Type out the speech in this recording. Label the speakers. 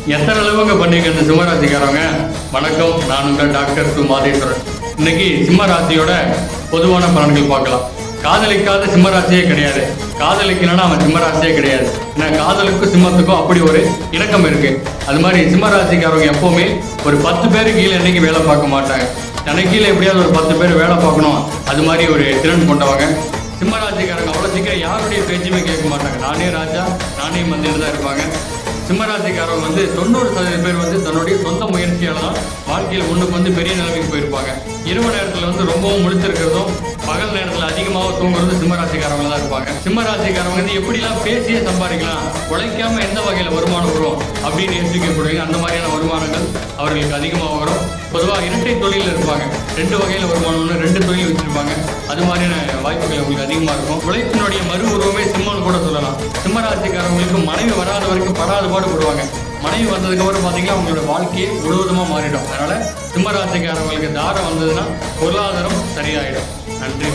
Speaker 1: எத்தனை அளவுங்க பண்ணிருக்க சிம்மராசிக்காரவங்க? வணக்கம், நான் உங்கள் டாக்டர் சு மாதேஸ்வரன். இன்னைக்கு சிம்மராசியோட பொதுவான பலன்கள் பார்க்கலாம். காதலிக்காத சிம்மராசியே கிடையாது. காதலிக்கலன்னா அவன் சிம்மராசியே கிடையாது. ஏன்னா காதலுக்கும் சிம்மத்துக்கும் அப்படி ஒரு இணக்கம் இருக்கு. அது மாதிரி சிம்மராசிக்காரவங்க எப்பவுமே ஒரு 10 பேருக்கு கீழே என்னைக்கு வேலை பார்க்க மாட்டாங்க. தனக்கு கீழே எப்படியாவது ஒரு 10 பேர் வேலை பார்க்கணும், அது மாதிரி ஒரு திறன் கொண்டவங்க சிம்மராசிக்காரங்க. அவ்வளோ சீக்கிரம் யாருடைய பேச்சுமே கேட்க மாட்டாங்க. நானே ராஜா நானே மந்திரம் தான் இருப்பாங்க. சிம்மராசிக்காரவங்க 90% பேர் தன்னுடைய சொந்த முயற்சியால தான் வாழ்க்கையில் முன்னுக்கு பெரிய நிலைமைக்கு போயிருப்பாங்க. இரவு நேரத்தில் ரொம்பவும் முழிச்சிருக்கிறதும் பகல் நேரத்தில் அதிகமாக தூங்குறது சிம்மராசிக்காரவங்க தான் இருப்பாங்க. சிம்மராசிக்காரவங்க எப்படிலாம் பேசியே சம்பாதிக்கலாம், உழைக்காம எந்த வகையில் வருமானம் வரும் அப்படின்னு யோசிக்கப்படுவீங்க. அந்த மாதிரியான வருமானங்கள் அவர்களுக்கு அதிகமாக வரும். பொதுவாக இரட்டை தொழிலில் இருப்பாங்க. 2 வகையில் வருமானம்னு 2 தொழில் வச்சிருப்பாங்க. அது மாதிரியான வாய்ப்புகள் உங்களுக்கு அதிகமாக இருக்கும். உழைப்பினுடைய மறு உருவமே சிம்மன்னு கூட சொல்லலாம். சிம்மராசிக்காரவங்களுக்கு மனைவி வராத வரைக்கும் படாத பாடுபடுவாங்க. மனைவி வந்ததுக்கு அப்புறம் பார்த்தீங்கன்னா அவங்களோட வாழ்க்கையே முழுவதுமாக மாறிடும். அதனால சிம்மராசிக்காரவங்களுக்கு தாரம் வந்ததுன்னா பொருளாதாரம் சரியாயிடும். நன்றி.